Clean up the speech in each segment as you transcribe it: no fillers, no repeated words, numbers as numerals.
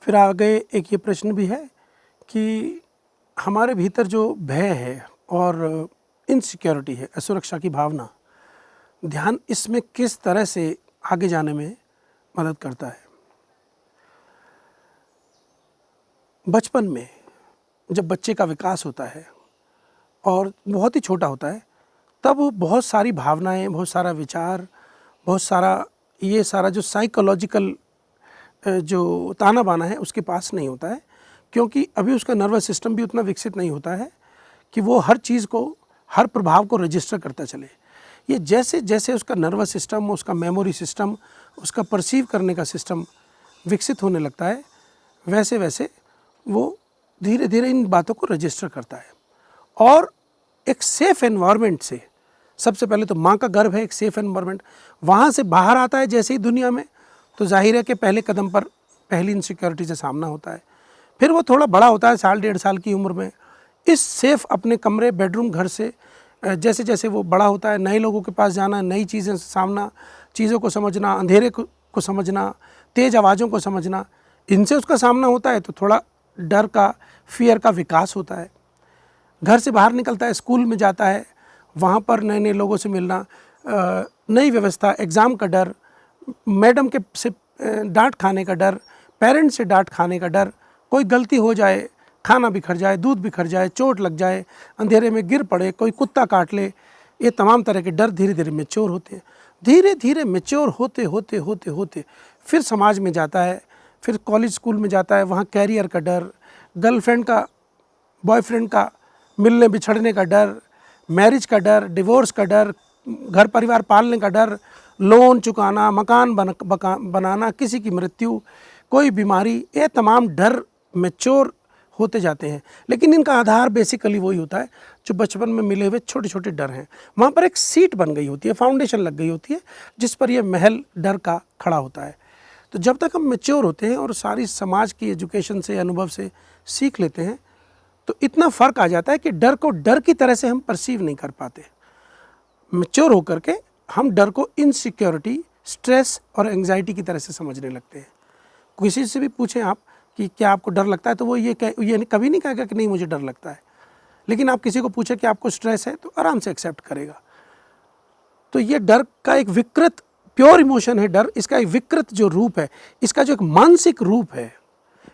फिर आगे एक ये प्रश्न भी है कि हमारे भीतर जो भय है और इनसिक्योरिटी है, असुरक्षा की भावना, ध्यान इसमें किस तरह से आगे जाने में मदद करता है। बचपन में जब बच्चे का विकास होता है और बहुत ही छोटा होता है, तब वो बहुत सारी भावनाएं, बहुत सारा विचार, बहुत सारा ये सारा जो साइकोलॉजिकल जो ताना बाना है उसके पास नहीं होता है, क्योंकि अभी उसका नर्वस सिस्टम भी उतना विकसित नहीं होता है कि वो हर चीज़ को, हर प्रभाव को रजिस्टर करता चले। ये जैसे जैसे उसका नर्वस सिस्टम, उसका मेमोरी सिस्टम, उसका परसीव करने का सिस्टम विकसित होने लगता है, वैसे वैसे वो धीरे धीरे इन बातों को रजिस्टर करता है। और एक सेफ़ एनवायरनमेंट से, सबसे पहले तो माँ का गर्भ है एक सेफ़ एनवायरनमेंट, वहाँ से बाहर आता है जैसे ही दुनिया में, तो जाहिर है कि पहले कदम पर पहली इनसिक्योरिटी से सामना होता है। फिर वो थोड़ा बड़ा होता है, साल 1.5 साल की उम्र में, इस सेफ़ अपने कमरे, बेडरूम, घर से जैसे जैसे वो बड़ा होता है, नए लोगों के पास जाना, नई चीज़ें से सामना, चीज़ों को समझना, अंधेरे को समझना, तेज़ आवाज़ों को समझना, इनसे उसका सामना होता है, तो थोड़ा डर का, फियर का विकास होता है। घर से बाहर निकलता है, स्कूल में जाता है, वहाँ पर नए नए लोगों से मिलना, नई व्यवस्था, एग्ज़ाम का डर, मैडम के से डांट खाने का डर, पेरेंट्स से डांट खाने का डर, कोई गलती हो जाए, खाना बिखर जाए, दूध बिखर जाए, चोट लग जाए, अंधेरे में गिर पड़े, कोई कुत्ता काट ले, ये तमाम तरह के डर धीरे धीरे मैच्योर होते हैं। धीरे धीरे मैच्योर होते होते होते होते फिर समाज में जाता है, फिर कॉलेज स्कूल में जाता है, वहाँ कैरियर का डर, गर्लफ्रेंड का, बॉयफ्रेंड का मिलने बिछड़ने का डर, मैरिज का डर, डिवोर्स का डर, घर परिवार पालने का डर, लोन चुकाना, मकान बनाना, किसी की मृत्यु, कोई बीमारी, ये तमाम डर मैच्योर होते जाते हैं। लेकिन इनका आधार बेसिकली वही होता है जो बचपन में मिले हुए छोटे छोटे डर हैं। वहाँ पर एक सीट बन गई होती है, फाउंडेशन लग गई होती है, जिस पर यह महल डर का खड़ा होता है। तो जब तक हम मैच्योर होते हैं और सारी समाज की एजुकेशन से, अनुभव से सीख लेते हैं, तो इतना फ़र्क आ जाता है कि डर को डर की तरह से हम परसीव नहीं कर पाते। मैच्योर होकर के हम डर को इनसिक्योरिटी, स्ट्रेस और एंग्जाइटी की तरह से समझने लगते हैं। किसी से भी पूछें आप कि क्या आपको डर लगता है, तो वो ये कभी नहीं कहेगा कि नहीं मुझे डर लगता है। लेकिन आप किसी को पूछें कि आपको स्ट्रेस है, तो आराम से एक्सेप्ट करेगा। तो ये डर का एक विकृत, प्योर इमोशन है डर, इसका एक विकृत जो रूप है, इसका जो एक मानसिक रूप है,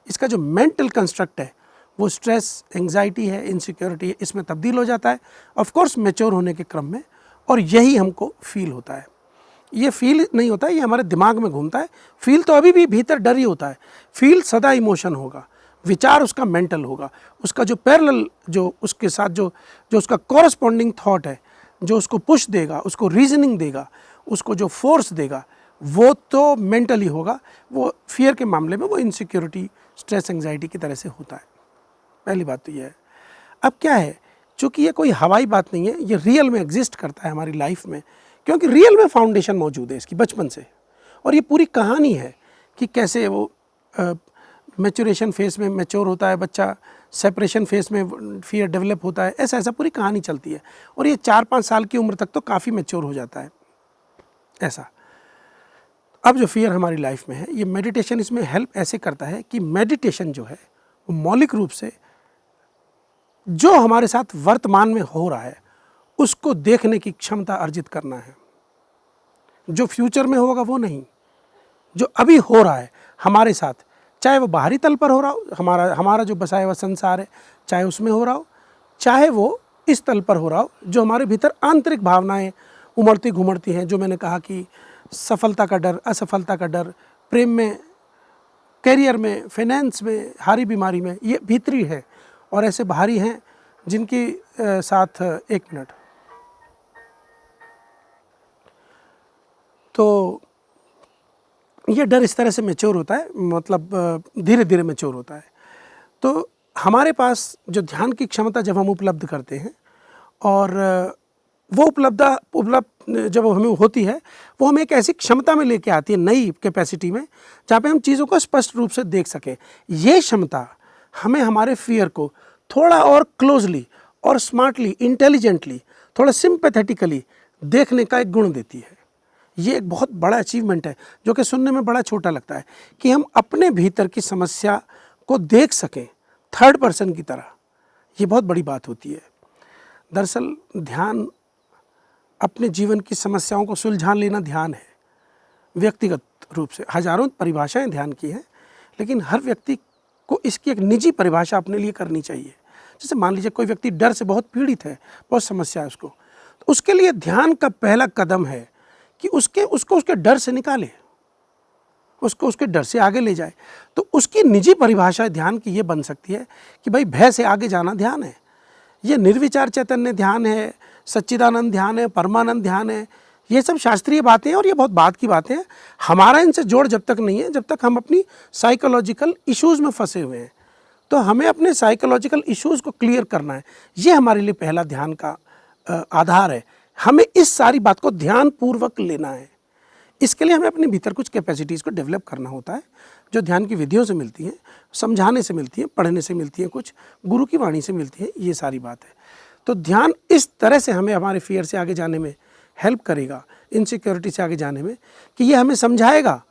इसका जो मेंटल कंस्ट्रक्ट है, वो स्ट्रेस, एंग्जाइटी है, इनसिक्योरिटी है, इसमें तब्दील हो जाता है ऑफ कोर्स मैच्योर होने के क्रम में। और यही हमको फील होता है। ये फील नहीं होता है, ये हमारे दिमाग में घूमता है। फील तो अभी भी भीतर डर ही होता है, फील सदा इमोशन होगा, विचार उसका मेंटल होगा, उसका जो पैरेलल, जो उसके साथ जो उसका कॉरस्पॉन्डिंग थॉट है, जो उसको पुश देगा, उसको रीजनिंग देगा, उसको जो फोर्स देगा, वो तो मेंटल ही होगा। वो फियर के मामले में वो इनसिक्योरिटी, स्ट्रेस, एंग्जाइटी की तरह से होता है। पहली बात तो ये है। अब क्या है, चूँकि ये कोई हवाई बात नहीं है, ये रियल में एग्जिस्ट करता है हमारी लाइफ में, क्योंकि रियल में फाउंडेशन मौजूद है इसकी बचपन से। और ये पूरी कहानी है कि कैसे वो मैच्योरेशन फेज़ में मैच्योर होता है बच्चा, सेपरेशन फेज़ में फियर डेवलप होता है, ऐसा पूरी कहानी चलती है। और ये 4-5 साल की उम्र तक तो काफ़ी मैच्योर हो जाता है ऐसा। अब जो फियर हमारी लाइफ में है, ये मेडिटेशन इसमें हेल्प ऐसे करता है कि मेडिटेशन जो है वो मौलिक रूप से जो हमारे साथ वर्तमान में हो रहा है उसको देखने की क्षमता अर्जित करना है। जो फ्यूचर में होगा वो नहीं, जो अभी हो रहा है हमारे साथ, चाहे वो बाहरी तल पर हो रहा हो, हमारा जो बसाया हुआ संसार है, चाहे उसमें हो रहा हो, चाहे वो इस तल पर हो रहा हो, जो हमारे भीतर आंतरिक भावनाएं उमड़ती घुमड़ती हैं। जो मैंने कहा कि सफलता का डर, असफलता का डर, प्रेम में, करियर में, फाइनेंस में, हारी बीमारी में, ये भीतरी है। और ऐसे बाहरी हैं जिनकी साथ, एक मिनट, तो ये डर इस तरह से मैच्योर होता है, मतलब धीरे धीरे मैच्योर होता है। तो हमारे पास जो ध्यान की क्षमता जब हम उपलब्ध करते हैं, और वो उपलब्ध जब हमें होती है, वो हमें एक ऐसी क्षमता में लेके आती है, नई कैपेसिटी में, जहाँ पे हम चीज़ों को स्पष्ट रूप से देख सकें। ये क्षमता हमें हमारे फियर को थोड़ा और क्लोजली और स्मार्टली, इंटेलिजेंटली, थोड़ा सिंपैथेटिकली देखने का एक गुण देती है। ये एक बहुत बड़ा अचीवमेंट है, जो कि सुनने में बड़ा छोटा लगता है, कि हम अपने भीतर की समस्या को देख सकें थर्ड पर्सन की तरह। ये बहुत बड़ी बात होती है। दरअसल ध्यान अपने जीवन की समस्याओं को सुलझा लेना ध्यान है। व्यक्तिगत रूप से हजारों परिभाषाएं ध्यान की हैं, लेकिन हर व्यक्ति को इसकी एक निजी परिभाषा अपने लिए करनी चाहिए। जैसे मान लीजिए कोई व्यक्ति डर से बहुत पीड़ित है, बहुत समस्या है उसको, तो उसके लिए ध्यान का पहला कदम है कि उसको उसके डर से निकाले, उसको उसके डर से आगे ले जाए। तो उसकी निजी परिभाषा ध्यान की ये बन सकती है कि भाई भय से आगे जाना ध्यान है। ये निर्विचार चैतन्य ध्यान है, सच्चिदानंद ध्यान है, परमानंद ध्यान है। ये सब शास्त्रीय बातें हैं और ये बहुत बात की बातें हैं। हमारा इनसे जोड़ जब तक नहीं है, जब तक हम अपनी साइकोलॉजिकल इश्यूज़ में फंसे हुए हैं। तो हमें अपने साइकोलॉजिकल इश्यूज़ को क्लियर करना है। ये हमारे लिए पहला ध्यान का आधार है। हमें इस सारी बात को ध्यानपूर्वक लेना है। इसके लिए हमें अपने भीतर कुछ कैपेसिटीज़ को डेवलप करना होता है, जो ध्यान की विधियों से मिलती हैं, समझाने से मिलती हैं, पढ़ने से मिलती हैं, कुछ गुरु की वाणी से मिलती है। ये सारी बात है। तो ध्यान इस तरह से हमें हमारे फियर से आगे जाने में हेल्प करेगा, इनसिक्योरिटी से आगे जाने में, कि ये हमें समझाएगा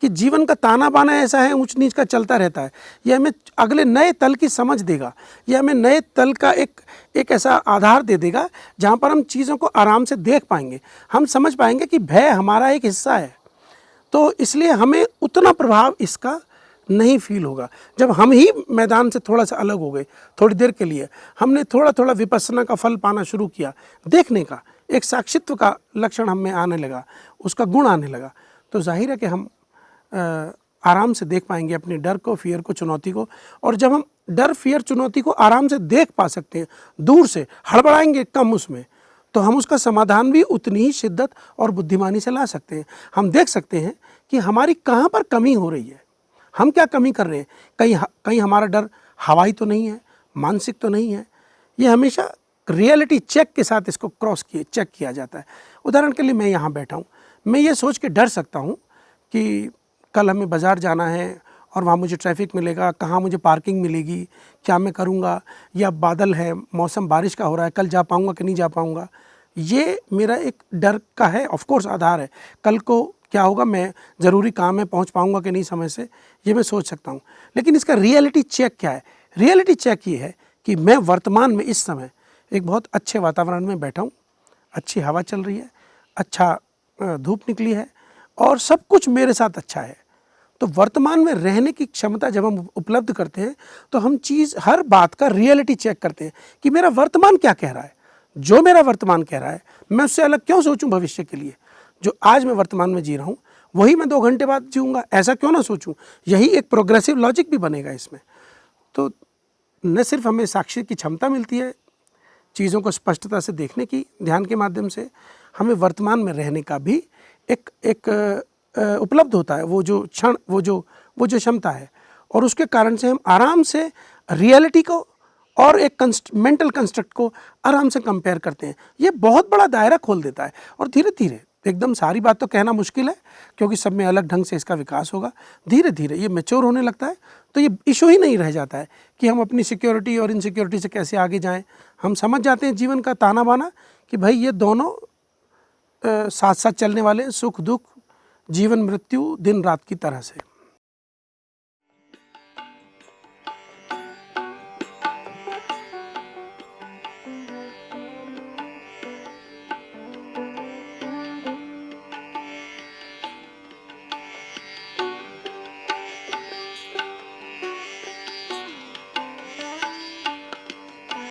कि जीवन का ताना बाना ऐसा है, ऊंच नीच का चलता रहता है। ये हमें अगले नए तल की समझ देगा। ये हमें नए तल का एक ऐसा आधार दे देगा जहाँ पर हम चीज़ों को आराम से देख पाएंगे। हम समझ पाएंगे कि भय हमारा एक हिस्सा है। तो इसलिए हमें उतना प्रभाव इसका नहीं फील होगा। जब हम ही मैदान से थोड़ा सा अलग हो गए, थोड़ी देर के लिए हमने थोड़ा थोड़ा विपස්සना का फल पाना शुरू किया, देखने का एक साक्षित्व का लक्षण हम में आने लगा, उसका गुण आने लगा, तो जाहिर है कि हम आराम से देख पाएंगे अपने डर को, फियर को, चुनौती को। और जब हम डर, फियर, चुनौती को आराम से देख पा सकते हैं, दूर से हड़बड़ाएंगे कम उसमें, तो हम उसका समाधान भी उतनी ही शिद्दत और बुद्धिमानी से ला सकते हैं। हम देख सकते हैं कि हमारी कहाँ पर कमी हो रही है, हम क्या कमी कर रहे हैं। कहीं हमारा डर हवाई तो नहीं है, मानसिक तो नहीं है। ये हमेशा रियलिटी चेक के साथ इसको चेक किया जाता है। उदाहरण के लिए मैं यहाँ बैठा हूँ, मैं ये सोच के डर सकता हूँ कि कल हमें बाज़ार जाना है और वहाँ मुझे ट्रैफिक मिलेगा, कहाँ मुझे पार्किंग मिलेगी, क्या मैं करूँगा, या बादल है, मौसम बारिश का हो रहा है, कल जा पाऊँगा कि नहीं जा पाऊँगा। ये मेरा एक डर का है, ऑफ कोर्स आधार है। कल को क्या होगा, मैं ज़रूरी काम में पहुँच पाऊँगा कि नहीं समय से, ये मैं सोच सकता हूँ। लेकिन इसका रियलिटी चेक क्या है? रियलिटी चेक ये है कि मैं वर्तमान में इस समय एक बहुत अच्छे वातावरण में बैठा हूँ, अच्छी हवा चल रही है, अच्छा धूप निकली है और सब कुछ मेरे साथ अच्छा है। तो वर्तमान में रहने की क्षमता जब हम उपलब्ध करते हैं, तो हम हर बात का रियलिटी चेक करते हैं कि मेरा वर्तमान क्या कह रहा है। जो मेरा वर्तमान कह रहा है, मैं उससे अलग क्यों सोचूं भविष्य के लिए। जो आज मैं वर्तमान में जी रहा हूँ, वही मैं 2 घंटे बाद जीऊँगा, ऐसा क्यों ना सोचूं। यही एक प्रोग्रेसिव लॉजिक भी बनेगा इसमें। तो न सिर्फ हमें साक्षी की क्षमता मिलती है चीज़ों को स्पष्टता से देखने की, ध्यान के माध्यम से हमें वर्तमान में रहने का भी एक उपलब्ध होता है, वो जो क्षण, वो जो क्षमता है। और उसके कारण से हम आराम से रियलिटी को और एक मेंटल कंस्ट्रक्ट को आराम से कंपेयर करते हैं। ये बहुत बड़ा दायरा खोल देता है। और धीरे धीरे, एकदम सारी बात तो कहना मुश्किल है, क्योंकि सब में अलग ढंग से इसका विकास होगा। धीरे धीरे ये मैच्योर होने लगता है, तो ये इशू ही नहीं रह जाता है कि हम अपनी सिक्योरिटी और इनसिक्योरिटी से कैसे आगे जाएं। हम समझ जाते हैं जीवन का ताना बाना कि भाई ये दोनों साथ साथ चलने वाले, सुख दुख, जीवन मृत्यु, दिन रात की तरह से।